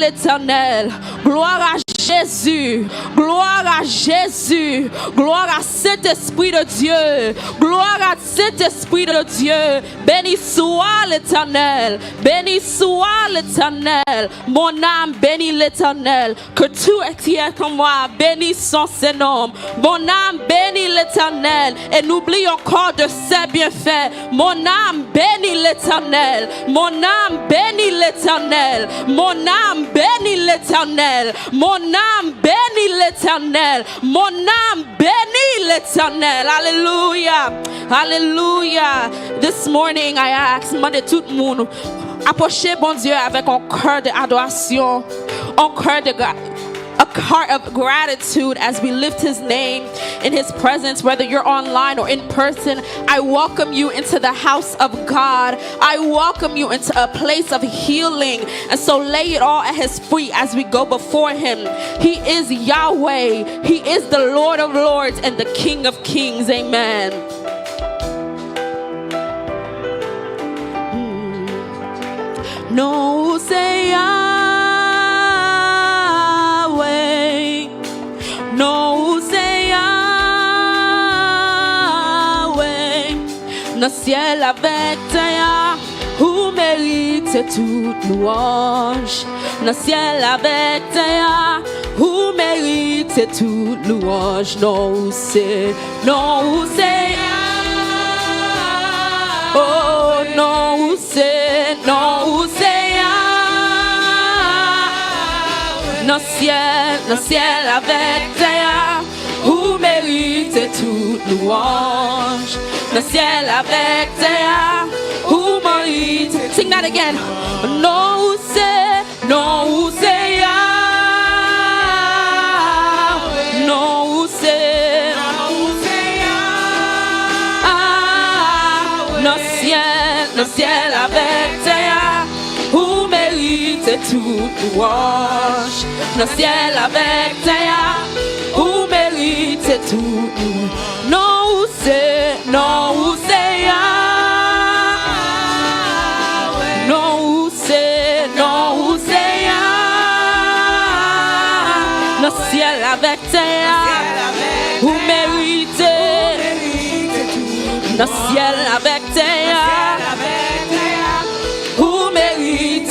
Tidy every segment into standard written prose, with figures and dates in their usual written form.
l'Éternel. Gloire à Jésus. Gloire à Jésus. Gloire à Saint-Esprit de Dieu. Gloire à Saint-Esprit de Dieu. Béni soit l'Éternel. Béni soit l'Éternel. Mon âme bénit l'Éternel. Que tout qui est comme moi bénisse son Saint-Nom. Mon âme bénit l'Éternel. Et n'oublie encore de ses bienfaits. Mon âme bénit l'Éternel. Mon âme bénit l'Éternel. Mon âme bénit l'Éternel. Mon âme bénit l'Éternel. Mon âme bénit l'Éternel. Alléluia. Alléluia. This morning I ask, demandez tout le monde, approchez bon Dieu avec un cœur d'adoration, un cœur de a heart of gratitude as we lift his name in his presence, whether you're online or in person. I welcome you into the house of God. I welcome you into a place of healing. And so lay it all at his feet as we go before him. He is Yahweh. He is the Lord of Lords and the King of Kings. Amen. No say Yahweh, no say Yahweh, dans ciel avec toi, où mérite toute louange, dans ciel avec toi, où mérite toute louange, no say Yahweh, oh no say dans ciel avec toi, où mérite toute louange, dans ciel avec toi, où mérite. Sing that again. No say Yahweh, no say Yahweh, dans ciel avec toi, où mérite toute louange, dans ciel avec toi, où mérite toute louange. No say Yahweh, no say Yahweh, dans ciel avec toi, où mérite, dans ciel avec toi,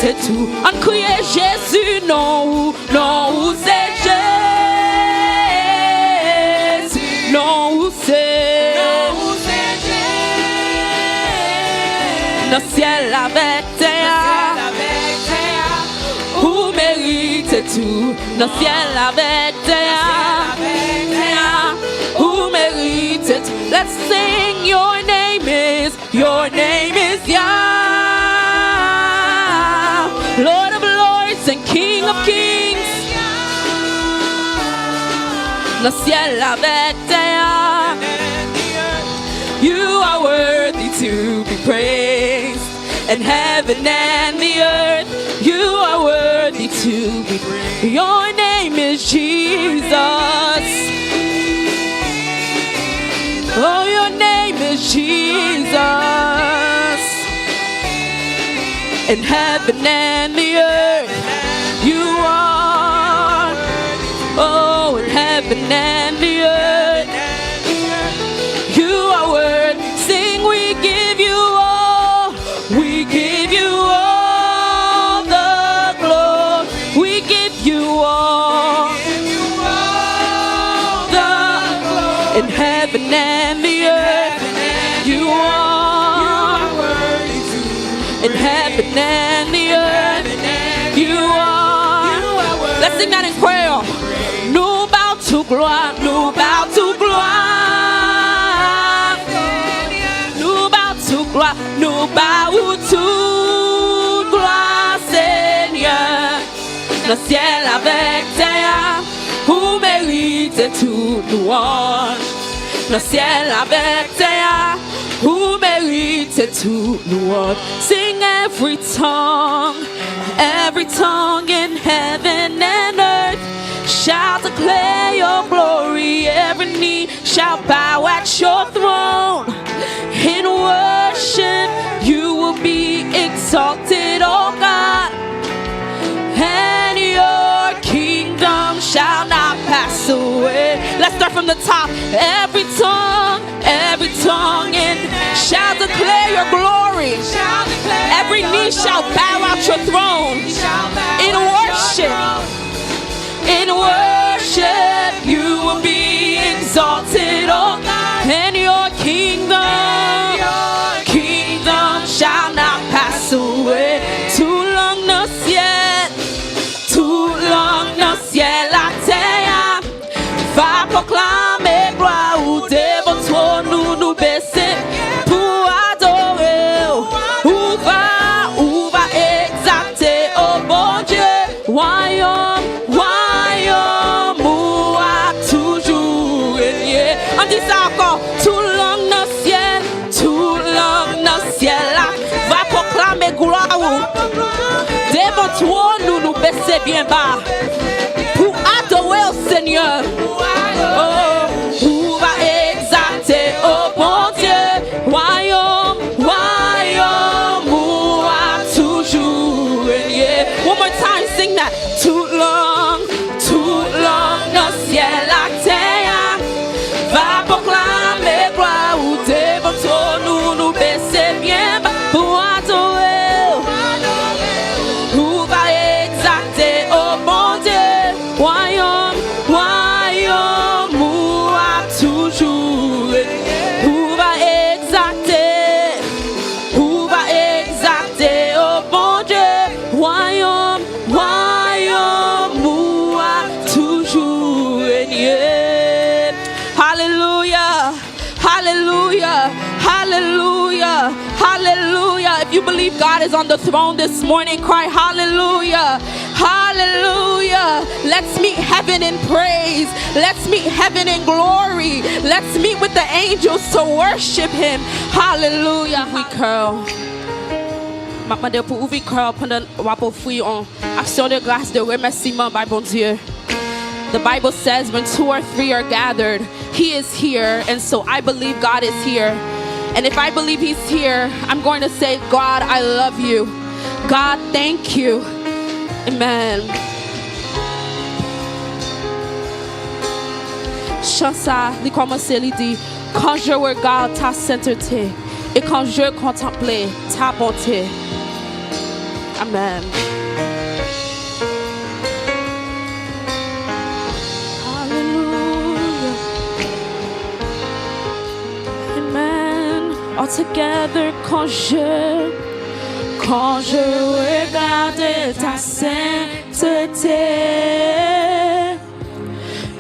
c'est tout. On crie Jésus, non, c'est Jésus, non, c'est Jésus. Dans ciel avec toi, où mérite tout. Dans ciel avec toi, où mérite tout. Let's sing. Your name is Yah. Lord of Lords and King of Kings. Le ciel avec toi. You are worthy to be praised. And heaven and the earth, you are worthy to be praised. Your name is Jesus. Oh, your name is Jesus. In heaven and the earth, you are. Oh, in heaven and the earth, you are worthy. Sing, we give you all. We give you all the glory. We give you all the glory. In heaven and the earth, you are. In heaven and the earth, you are. Let's sing that in prayer. Nous bow to gloire, nous bow to gloire. Nous bow to gloire, nous bow to gloire, Seigneur. Le ciel avec toi, où mérite toute louange. Le ciel avec toi, who mérite toute louange. Sing every tongue in heaven and earth shall declare your glory. Every knee shall bow at your throne. In worship you will be exalted, oh God. And from the top. Every tongue shall declare your glory. Every knee shall bow at your throne. In worship, you will be exalted, oh God. And your kingdom shall not pass away. Tout long no ciel, la terre va proclamer gloire ou devant toi nous baisser pour adorer. Où va exalter, oh bon Dieu, royaume, où a toujours régné. On dit ça encore, tout long no ciel, va proclamer gloire devant toi nous baisser bien bas pour adorer au Seigneur. Oh, où va exalter, oh bon Dieu, royaume, où a toujours régné. One more time, sing that. Tout long, no ciel, la terre va proclamer gloire ou devant toi nous baisser bien bas pour adorer. Où va exalter, oh bon Dieu, royaume, où a toujours régné. Où va exalter, oh bon Dieu, royaume, où a toujours régné. Hallelujah, hallelujah, hallelujah, hallelujah. If you believe God is on the throne this morning, cry hallelujah, hallelujah. Let's meet heaven in praise. Let's meet heaven in glory. Let's meet with the angels to worship him. Hallelujah. We curl. Maintenant, pour ouvrir cœur pendant qu'on fouille en action de grâce de remerciement par bon Dieu. The Bible says when 2 or 3 are gathered, he is here. And so I believe God is here. And if I believe he's here, I'm going to say, God, I love you. God, thank you. Amen. Chansa, il commence, il dit, quand je regarde ta sainteté et quand je contemple ta bonté. Amen. Hallelujah. Amen. All together, quand je regarde ta sainteté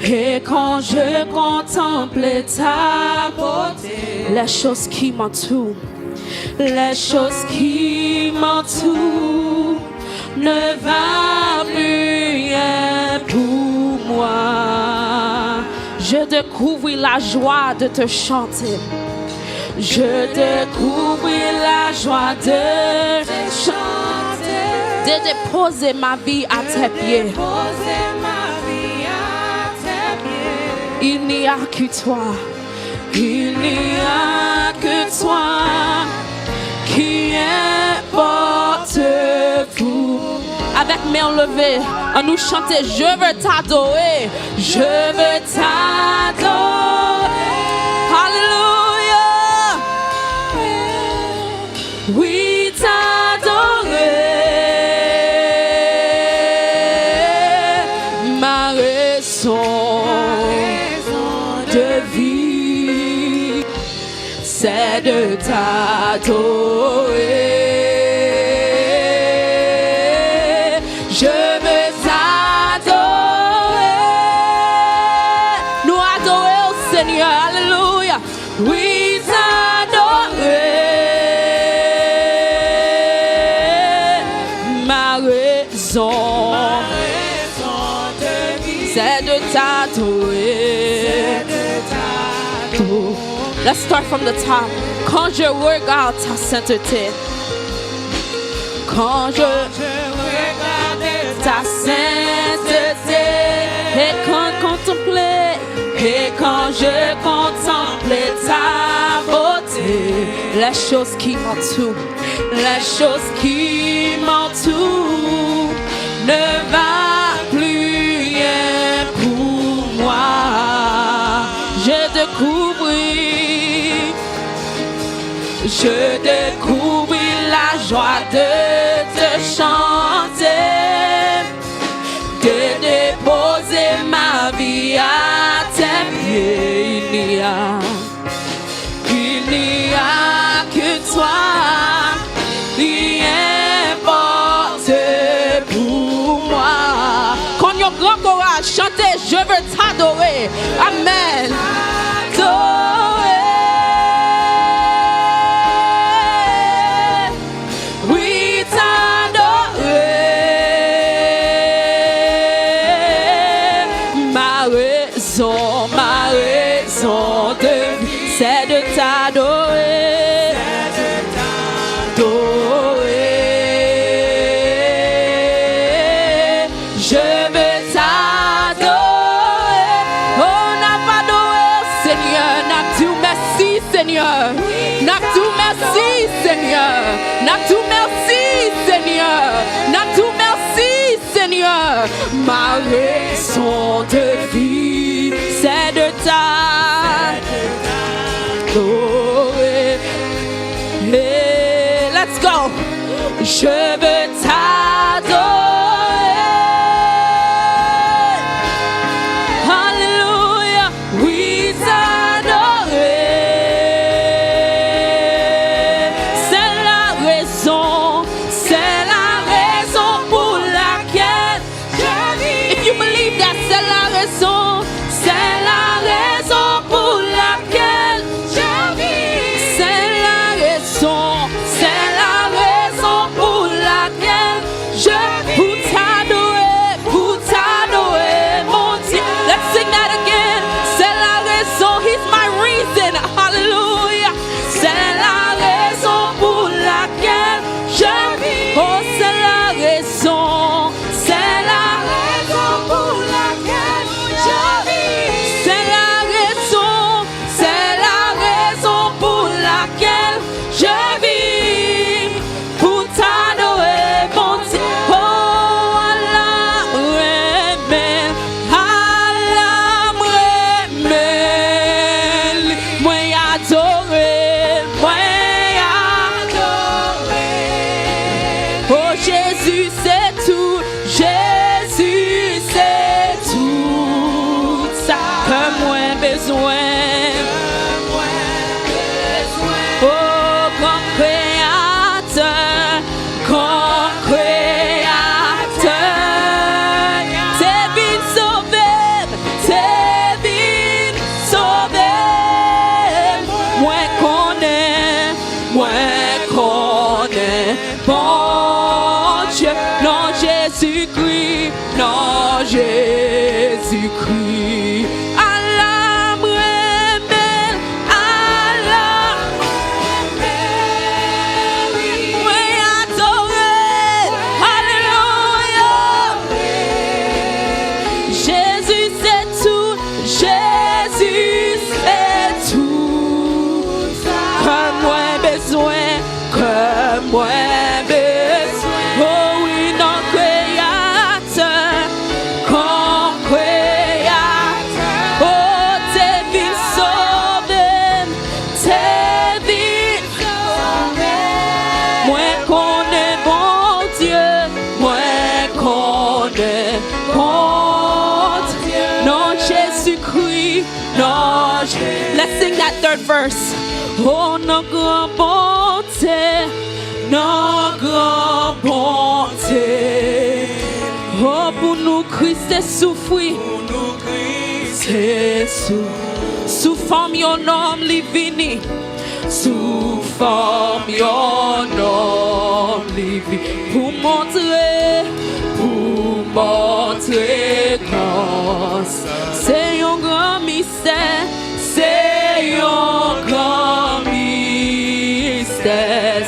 et quand je contemple ta beauté, les choses qui m'entourent ne valent plus rien pour moi. Je découvre la joie de te chanter. Je découvre la joie de te chanter. De déposer ma vie à tes pieds. Il n'y a que toi. Il n'y a que toi qui importe tout. Avec mains enlevées, on nous chanter, je veux t'adorer, je veux t'adorer. Hallelujah. Oui, t'adorer. Ma raison de vie, c'est de t'adorer. Je veux t'adorer. Nous adorer au Seigneur. Alléluia. Oui, t'adorer. Ma raison de vie, c'est de t'adorer. Let's start from the top. Quand je regarde ta sainteté, quand je regarde ta sainteté, et quand je contemple ta beauté, les choses qui m'entourent ne valent plus rien pour moi. Je découvris la joie de te chanter, de déposer ma vie à tes pieds. Il n'y a que toi qui importe pour moi. Quand il y a grand courage, chantez, je veux t'adorer. Amen. Ma raison de vie, c'est de t'adorer, je veux t'adorer. Oh, n'a pas adoré, Seigneur, n'a tout merci, Seigneur, n'a tout merci, Seigneur, n'a tout merci, Seigneur, n'a tout merci, Seigneur. Ma raison de vie, c'est de t'adorer. Hey, let's go. Je veux t'adorer. Hallelujah. Oui, t'adorer. C'est la raison pour laquelle je vis. If you believe that, c'est la raison. Jésus-Christ, Allah me rebelle, Allah me adorer, Alléluia. Jésus c'est tout, Jésus c'est tout. Comme moi besoin, comme moi besoin. Oh oui, non, let's sing that third verse. Oh, nos grand bonté, nos grand bonté. Oh, pour nous Christ est souffri, c'est sous forme yon homme li vini, sous forme yon homme li vini, pour montrer grâce. C'est un grand mystère, c'est un grand mystère.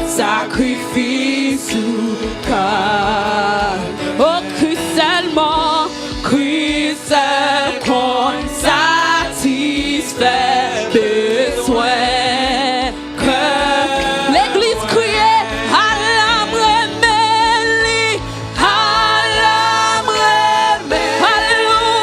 Sacrifice sous car. Oh, Christ seulement, Christ seul qu'on satisfait besoin. Que l'Église criait, Allah me remet, Allah me remet, Alléluia.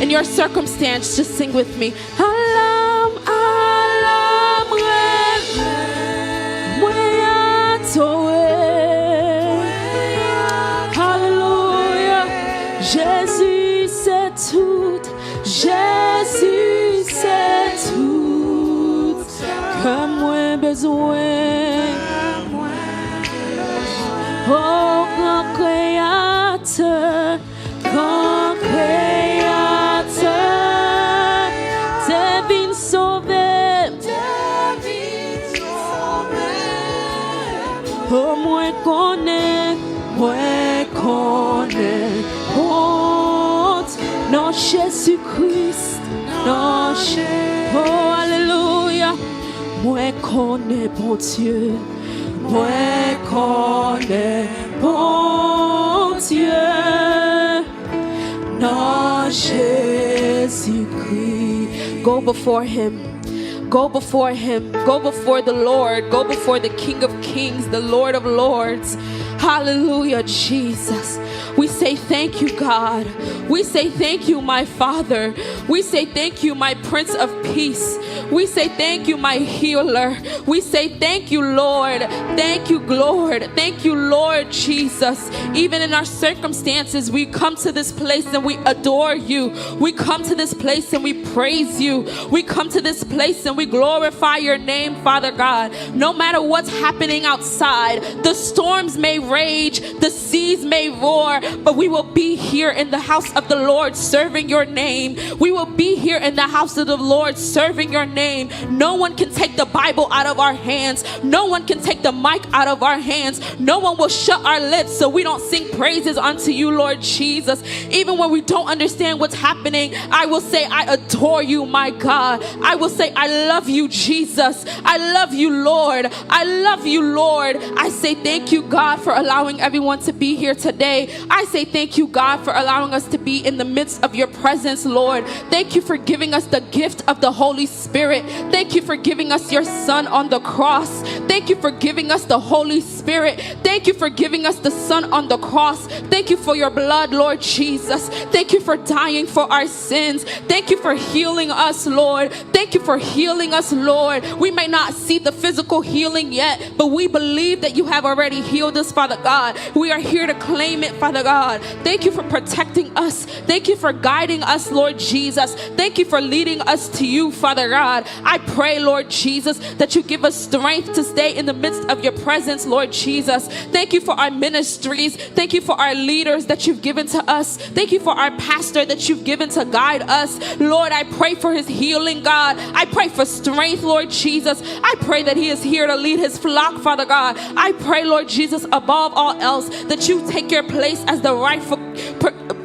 in your circumstance, just sing with me. Alam, alam, hallelujah. Jésus c'est tout. Jésus c'est tout. Que moi besoin. Oh, grand créateur. Grand créateur, t'es venu sauver, oh, moi connais, honte, non Jésus-Christ, non Jésus, oh, alléluia, moi connais, bon Dieu, moi connais, bon Dieu. No, Jésus-Christ. Go before him. Go before him. Go before the Lord. Go before the King of Kings, the Lord of Lords. Hallelujah, Jesus. We say thank you, God. We say thank you, my Father. We say thank you, my Prince of Peace. We say thank you, my healer. We say thank you, Lord. Thank you, Lord. Thank you, Lord Jesus. Even in our circumstances, we come to this place and we adore you. We come to this place and we praise you. We come to this place and we glorify your name, Father God. No matter what's happening outside, the storms may rage, the seas may roar, but we will be here in the house of the Lord serving your name. We will be here in the house of the Lord serving your name. No one can take the Bible out of our hands. No one can take the mic out of our hands. No one will shut our lips so we don't sing praises unto you, Lord Jesus. Even when we don't understand what's happening, I will say, I adore you, my God. I will say, I love you, Jesus. I love you, Lord. I love you, Lord. I say thank you, God, for allowing everyone to be here today. I say thank you, God, for allowing us to be in the midst of your presence, Lord. Thank you for giving us the gift of the Holy Spirit. Thank you for giving us your Son on the cross. Thank you for giving us the Holy Spirit. Thank you for giving us the Son on the cross. Thank you for your blood, Lord Jesus. Thank you for dying for our sins. Thank you for healing us, Lord. Thank you for healing us, Lord. We may not see the physical healing yet, but we believe that you have already healed us, Father God. We are here to claim it, Father God. Thank you for protecting us. Thank you for guiding us, Lord Jesus. Thank you for leading us to you, Father God. I pray, Lord Jesus, that you give us strength to stay in the midst of your presence, Lord Jesus. Thank you for our ministries. Thank you for our leaders that you've given to us. Thank you for our pastor that you've given to guide us. Lord, I pray for his healing, God. I pray for strength, Lord Jesus. I pray that he is here to lead his flock, Father God. I pray, Lord Jesus, above all else, that you take your place as the rightful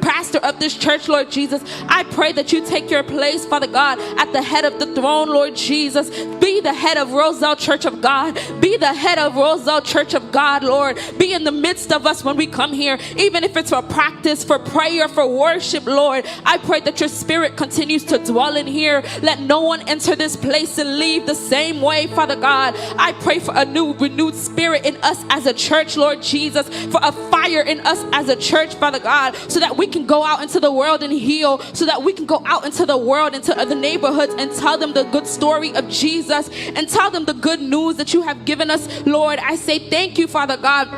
pastor of this church, Lord Jesus. I pray that you take your place, Father God, at the head of the throne, Lord Jesus. Be the head of Roselle Church of God. Be the head of Roselle Church of God, Lord. Be in the midst of us when we come here, even if it's for practice, for prayer, for worship, Lord. I pray that your spirit continues to dwell in here. Let no one enter this place and leave the same way, Father God. I pray for a new renewed spirit in us as a church, Lord Jesus, for a fire in us as a church, Father God, so that we can go out into the world and heal, so that we can go out into the world, into the neighborhoods, and tell them the good story of Jesus, and tell them the good news that you have given us, Lord. I say thank you, Father God,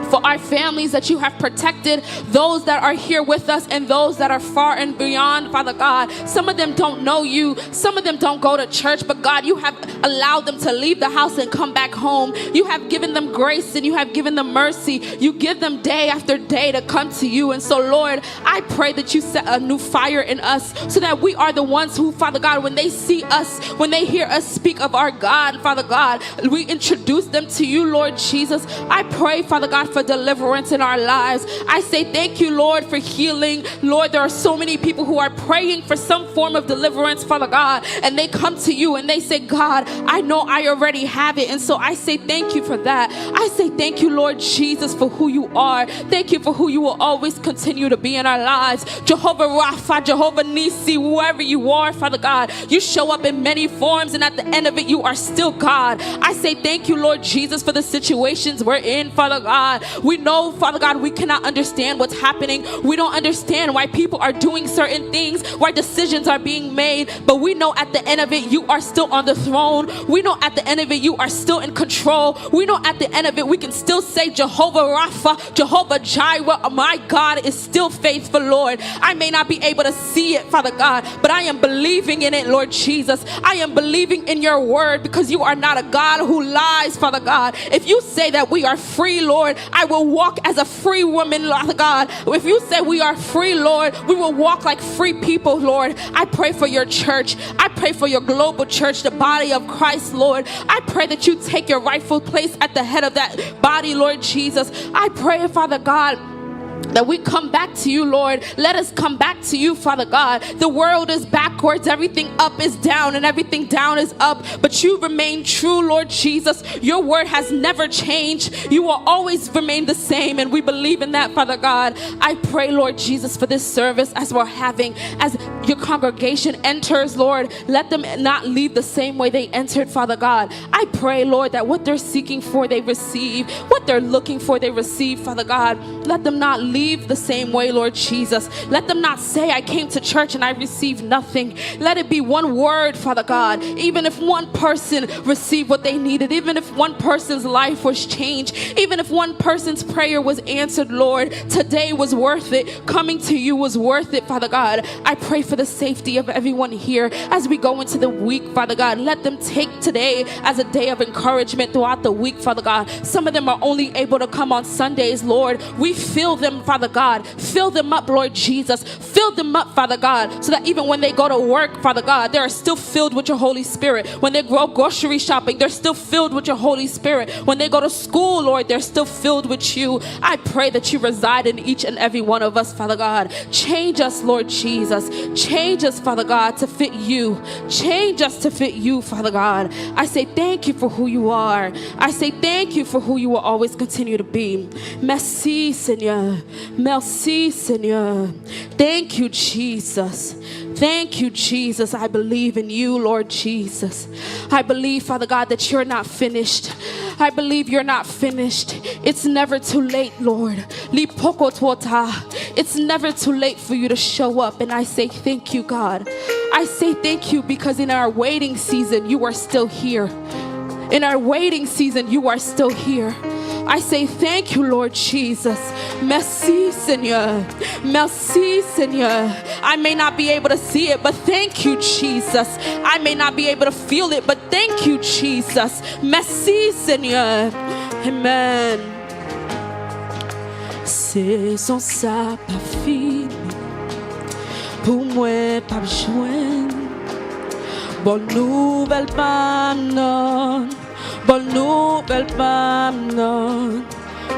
for our families, that you have protected those that are here with us and those that are far and beyond, Father God. Some of them don't know you. Some of them don't go to church, but God, you have allowed them to leave the house and come back home. You have given them grace and you have given them mercy. You give them day after day to come to you. And so, Lord, I pray that you set a new fire in us so that we are the ones who, Father God, when they see us, when they hear us speak of our God, Father God, we introduce them to you, Lord Jesus. I pray, Father God, for deliverance in our lives. I say thank you, Lord, for healing. Lord, there are so many people who are praying for some form of deliverance, Father God, and they come to you and they say, God, I know I already have it. And so I say thank you for that. I say thank you, Lord Jesus, for who you are. Thank you for who you will always continue to be in our lives. Jehovah Rapha, Jehovah Nisi, whoever you are, Father God, you show up in many forms, and at the end of it, you are still God. I say thank you, Lord Jesus, for the situations we're in, Father God. We know, Father God, we cannot understand what's happening. We don't understand why people are doing certain things, why decisions are being made. But we know at the end of it, you are still on the throne. We know at the end of it, you are still in control. We know at the end of it, we can still say Jehovah Rapha, Jehovah Jireh, my God is still faithful, Lord. I may not be able to see it, Father God, but I am believing in it, Lord Jesus. I am believing in your word because you are not a God who lies, Father God. If you say that we are free, Lord, I will walk as a free woman, Father God. If you say we are free, Lord, we will walk like free people, Lord. I pray for your church. I pray for your global church, the body of Christ, Lord. I pray that you take your rightful place at the head of that body, Lord Jesus. I pray, Father God, that we come back to you, Lord. Let us come back to you, Father God. The world is backwards. Everything up is down and everything down is up. But you remain true, Lord Jesus. Your word has never changed. You will always remain the same. And we believe in that, Father God. I pray, Lord Jesus, for this service as we're having, as your congregation enters, Lord, let them not leave the same way they entered, Father God. I pray, Lord, that what they're seeking for, they receive. What they're looking for, they receive, Father God. Let them not leave the same way, Lord Jesus. Let them not say, I came to church and I received nothing. Let it be one word, Father God. Even if one person received what they needed, even if one person's life was changed, even if one person's prayer was answered, Lord, today was worth it. Coming to you was worth it, Father God. I pray for the safety of everyone here as we go into the week, Father God. Let them take today as a day of encouragement throughout the week, Father God. Some of them are only able to come on Sundays, Lord. We fill them, Father God. Fill them up, Lord Jesus. Fill them up, Father God, so that even when they go to work, Father God, they are still filled with your Holy Spirit. When they go grocery shopping, they're still filled with your Holy Spirit. When they go to school, Lord, they're still filled with you. I pray that you reside in each and every one of us, Father God. Change us, Lord Jesus. Change us, Father God, to fit you. Change us to fit you, Father God. I say thank you for who you are. I say thank you for who you will always continue to be. Merci, Seigneur. Merci, Seigneur. Thank you, Jesus. Thank you, Jesus. I believe in you, Lord Jesus. I believe, Father God, that you're not finished. I believe you're not finished. It's never too late, Lord. It's never too late for you to show up. And I say thank you, God. I say thank you because in our waiting season, you are still here. In our waiting season, you are still here. I say thank you, Lord Jesus. Merci, Seigneur. Merci, Seigneur. I may not be able to see it, but thank you, Jesus. I may not be able to feel it, but thank you, Jesus. Merci, Seigneur. Amen. Saison ça pas fini. Pour moi, pas besoin. Bonne nouvelle, pas non. Bonne nouvelle, pas non.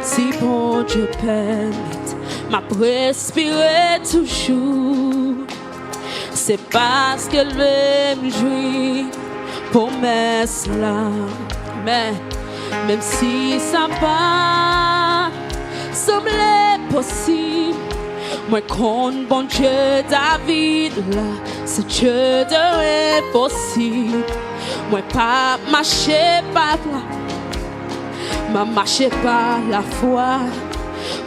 Si bon Dieu permette, m'a respirer toujours. C'est parce qu'elle veut me jouir, promesse là. Mais même si ça va sembler possible, moi compte bon Dieu David là, c'est Dieu de l'impossible. Moi pas marcher par là, ma marcher par la foi.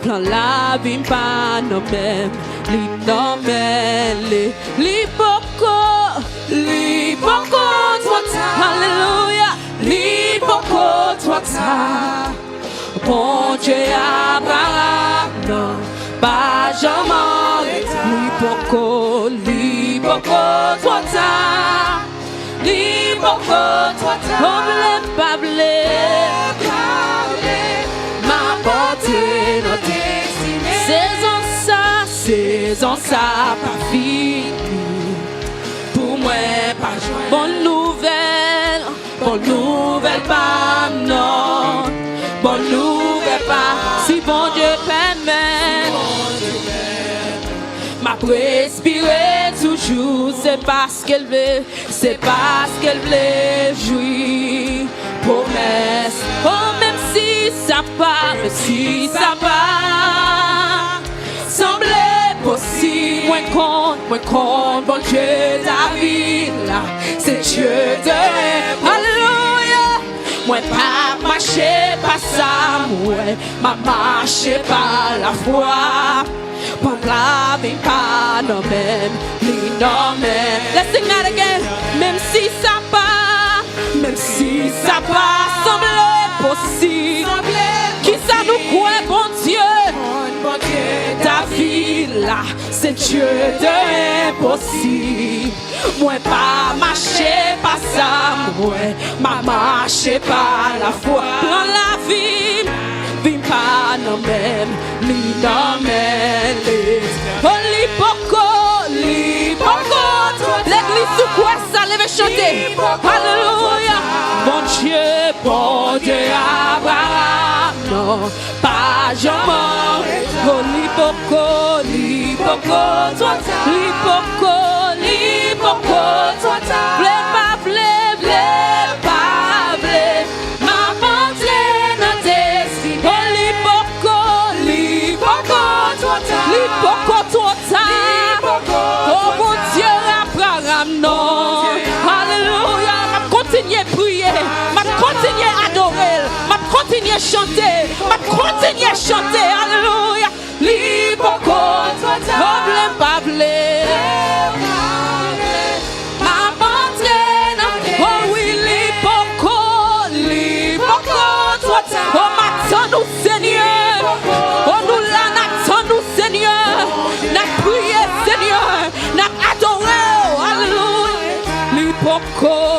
Plan la vie pas non même, li non même, li beaucoup toi ta, alléluia, li beaucoup toi ta. Bon Dieu Abraham, non, pas jamais, li beaucoup toi ta. Li beaucoup toi ta, on pas ma portée notre destinée. Saison ça pas fini. Pour moi pas joie. Bonne nouvelle pas non. Bonne nouvelle pas si bon Dieu permet. Ma respirer toujours, c'est parce qu'elle veut, jouir. Promesse, oh même si ça part, semblait possible. Moins compte, bon Dieu David là, c'est Dieu de Alléluia, Moi pas marcher pas ça, moi ma marcher par la foi. Pour la vie pas non même, ni non même. Let's sing that again. Même si ça pas semble possible, qui ça nous croit bon Dieu? Ta vie là, c'est Dieu de impossible. Moi pas marcher pas ça, moi ma marcher pas la foi. Prends la vie, vie pas non même, ni non même. Oh l'hypocrite, l'église sous quoi ça lève chanter. Alléluia. Bon Dieu Abraham, non, pas jamais. Oh l'hypocrite, oh mon Dieu Abraham, non. Alléluia. Je continue à prier, je continue à adorer, je continue à chanter, je continue à chanter. Alléluia. L'hypocrite, problème pas blé. Oh oui, l'hypocrite, oh m'attends-nous Seigneur, oh nous là n'attends-nous Seigneur, n'a prié Seigneur, n'a adoré. Alléluia. L'hypocrite,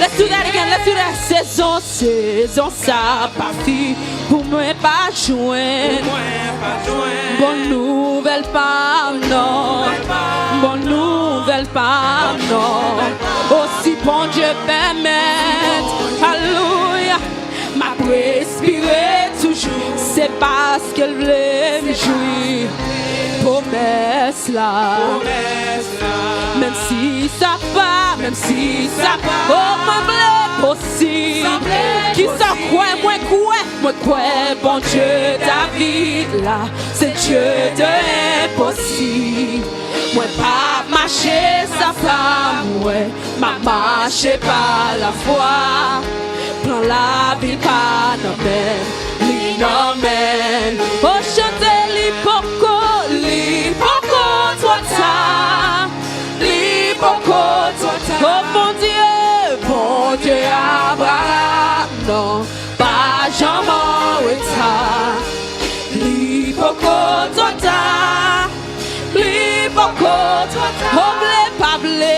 let's do that again, let's do that. Saison ça pas fi pour moi pas joindre. Bonne nouvelle pas non, bonne nouvelle pas non. Aussi bon Dieu permet, alléluia. Ma respirer toujours, c'est parce qu'elle voulait me jouir. Promesse là, même si ça va, oh ma possible. Qui ça croit, moi quoi, bon Dieu David là, c'est Dieu de impossible. Moi pas marcher sa femme, ouais, ma marcher par la foi. Prends la vie pas non men, oh chantez l'hypocrite, toi ça, oh bon Dieu Abraham, non, pas jamais ça, l'hypocrite, toi ça, oh blé, pas blé,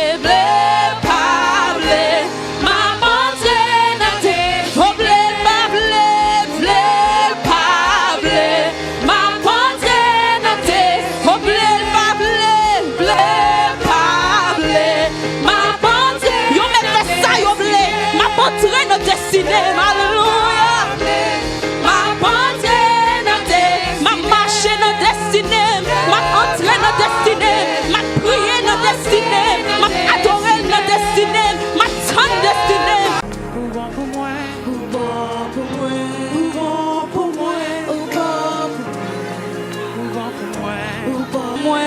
alléluia. Ma pensée ma marche notre destinée, ma entrée notre destinée, ma prière notre destinée, ma adorer notre destinée, ma tendre destinée. Moi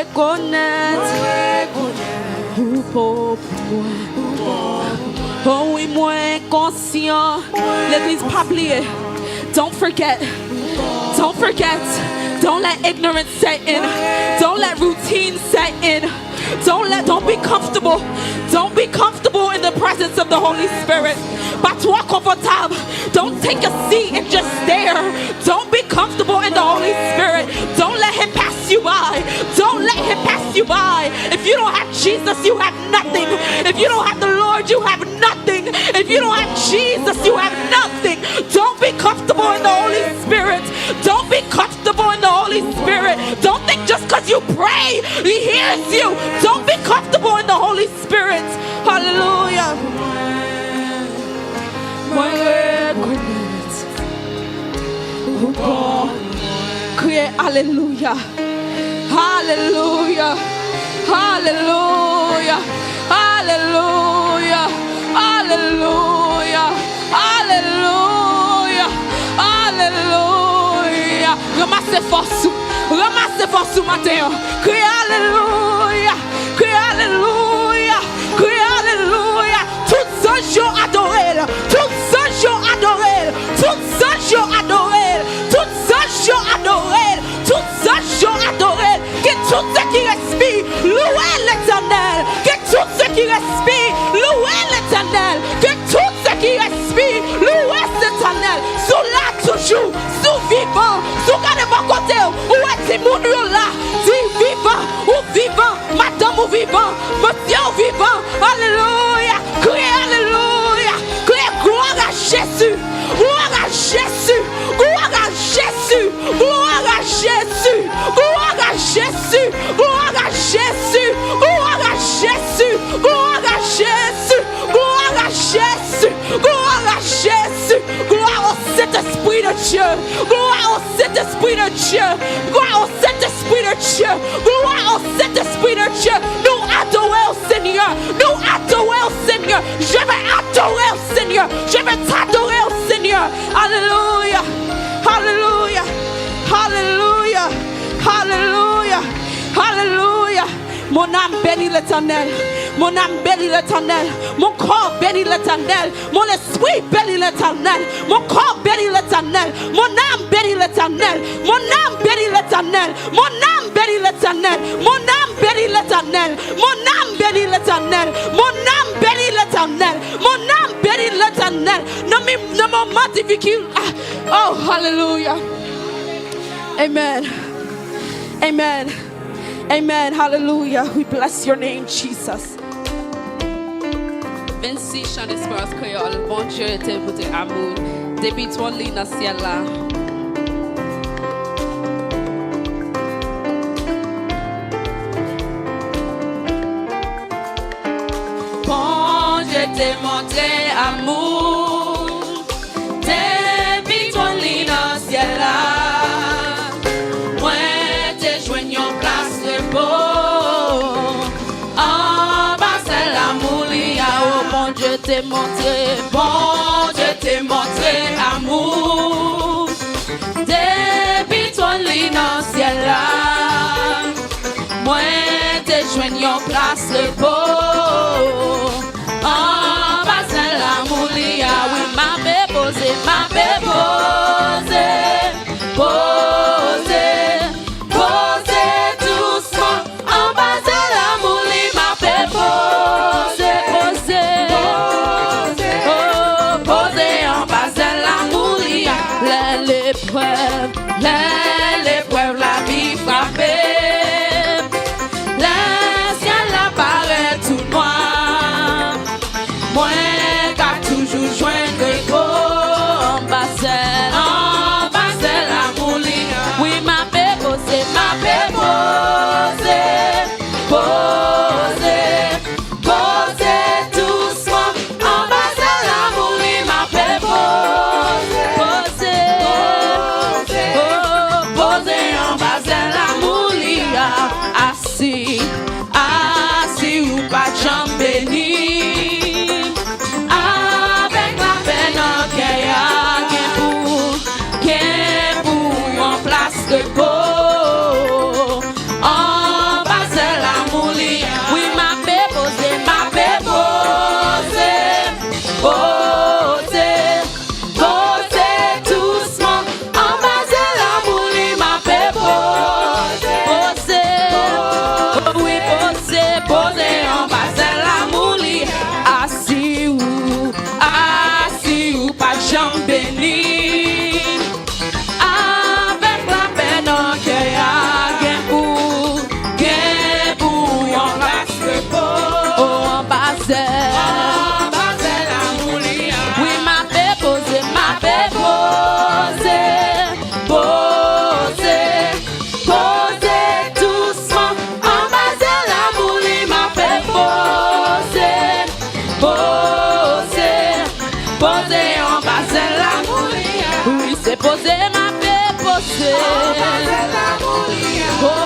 reconnaître, pour moi. Oh oui, moi conscient. L'église pas pliée. Don't forget. Don't let ignorance set in. Don't let routine set in. Don't be comfortable. Don't be comfortable in the presence of the Holy Spirit. Pas trop confortable. Don't take a seat and just stare. Don't be comfortable in the Holy Spirit. Don't let him pass you by. Don't let him pass you by. If you don't have Jesus, you have nothing. If you don't have the Lord, you have nothing. If you don't have Jesus, you have nothing. Don't be comfortable in the Holy Spirit. Don't be comfortable in the Holy Spirit. Don't think just because you pray, he hears you. Don't be comfortable in the Holy Spirit. Hallelujah. Criez Alléluia. Alléluia. Alléluia. Alléluia. Alléluia. Alléluia. Alléluia. ramassez force. Ramassez force matin. Crie alléluia. Crie alléluia. Crie alléluia. Toutes anges ont adoré. Toutes anges ont adoré. Toutes anges ont adoré. Toutes anges ont adoré. Toutes anges ont adoré. Que tout ce qui respire, louez l'Éternel. Que tout ce qui respire, louez l'Éternel. Que tout ce qui respire, louez l'Éternel. Sous là toujours, sous vivant, sous regardez mon côté, où est-ce que là? Dis vivant, ou vivant, madame ou vivant, monsieur ou vivant. Alléluia, criez alléluia, criez gloire à Jésus, gloire à Jésus, gloire à Jésus, gloire à Jésus, gloire à Jésus, gloire à Jésus, gloire à Jésus, gloire à Jésus, gloire à Jésus, gloire à Jésus, gloire au Saint-Esprit de Dieu, gloire au Saint-Esprit de Dieu, gloire au Saint-Esprit de Dieu, gloire au Saint-Esprit de Dieu. Nous adorons au Seigneur, nous adorons au Seigneur. Je vais adorer au Seigneur, je vais t'adorer au Seigneur. Alléluia, alléluia, alléluia, alléluia, alléluia. Mon âme bénit l'Éternel. Mon âme bénit l'Éternel. Mon corps bénit l'Éternel. Mon esprit bénit l'Éternel. Mon corps bénit l'Éternel. Mon âme bénit l'Éternel. Mon âme bénit l'Éternel. Mon âme bénit l'Éternel. Mon âme bénit l'Éternel. Mon âme bénit l'Éternel. Mon âme bénit l'Éternel. Mon âme bénit l'Éternel. Dans mon moment difficile. Oh, hallelujah. Amen. Amen. Amen. Hallelujah. We bless your name, Jesus. 26 chants d'espérance créole. Bon Dieu était pour tes amours. Depuis ton lit dans le ciel là. Bon Dieu t'ai montré amour. Depuis ton lit dans le ciel là. Dieu t'ai montré, bon Dieu t'ai montré amour. Depuis ton lit dans le ciel là, moi t'ai joigné en place le beau. En bas de l'amour, oui, m'a déposé, doucement. En bas de l'amour, m'a déposé. L'épreuve, la vie frappée, le ciel apparaît tout noir. Moi, qu'a toujours joint gros en basel, l'amour. Oui, ma déposé, doucement. En basel, l'amour, ma déposé. Assis ou pas jambe béni. Avec la peine en qu'est pour en place de beau. En bas de l'amour, oui, ma déposé, doucement. En bas de l'amour, ma déposé. Posé en bas de l'amour, assis ou pas jambe béni. Avec la peine en qu'est pour en place de beau. En bas de l'amour, oui, ma déposé, doucement. En bas de l'amour, ma posé en bas de l'amour. Oui, c'est posé, ma posé.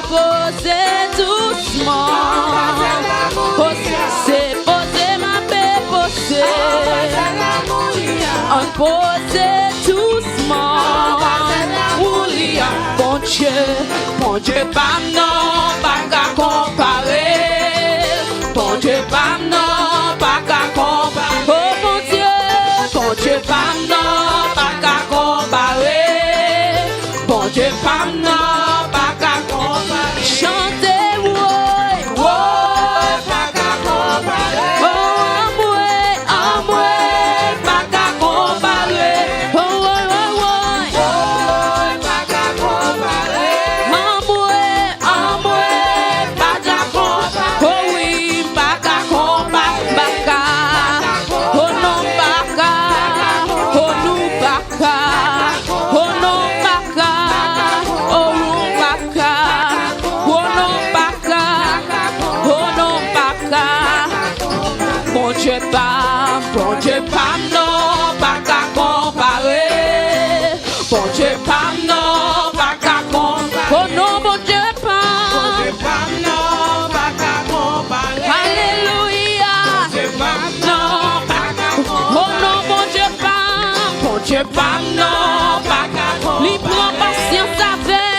Posé doucement. C'est posé, ma posé. On posé doucement. Bon Dieu Bon Dieu pas non, pas qu'à comparer. Bon Dieu pas non, pas qu'à comparer. Oh mon Dieu pas non, pas qu'à comparer. Bon Dieu pas non, pas qu'à comparer. Chantez, ouais, ouais, pas qu'à comparer. Oh, pas qu'à comparer. Oh, ouais, pas qu'à comparer. Pas qu'à comparer. Oh oui, pas qu'à comparer. Oh non, pas qu'à. Oh nous, pas qu'à. Oh non, pas qu'à. Oh non, pas qu'à. Oh non, pas qu'à. Oh non, pas qu'à. Bon Dieu pas non, pas qu'à comparer. Bon Dieu pas non, pas qu'à comparer. Oh non, bon Dieu pas non, pas qu'à comparer. Alléluia. Non, pas qu'à comparer. Oh non, bon Dieu pas non, pas qu'à comparer. Lui prend patience avec.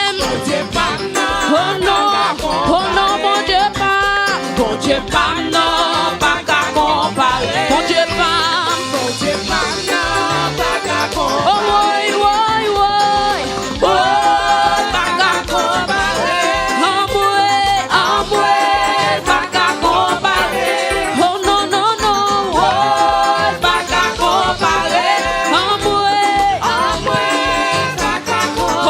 Oh non, bon Dieu pas non, pas qu'à comparer. Bon Dieu pas non, pas qu'à comparer. Oh oui, oh, pas qu'à comparer. Pas qu'à comparer. Oh non, oh, pas qu'à comparer. Oh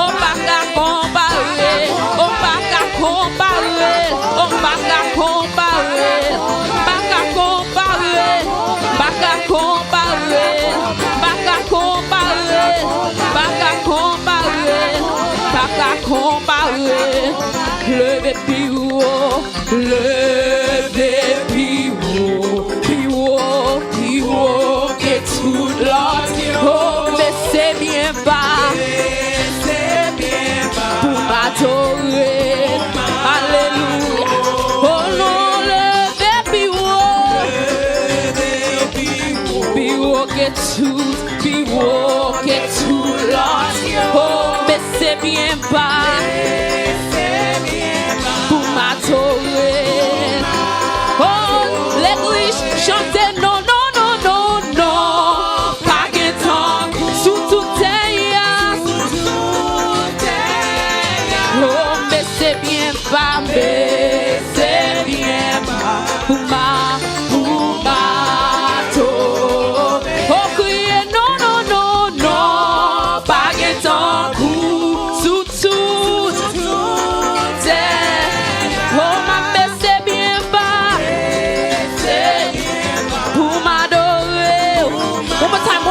pas qu'à comparer. Oh pas qu'à comparer. Oh pas qu'à comparer. Pas qu'à comparer. Pas qu'à comparer. Pas qu'à comparer. Pas qu'à comparer. Pas qu'à comparer. Levez plus haut. Levez plus haut que tout l'autre. Oh mais c'est bien bas pour m'adorer. Alléluia. Oh non, levez plus haut que tout l'autre. Oh mais c'est bien bas pour m'adorer. Oh l'église chantez non. Pas que tant sous tout terre. Oh mais c'est bien pas, pour m'adorer. Oh criez non, pas que tant sous tout terre. Oh ma mais c'est bien pas, pour m'adorer. One more time.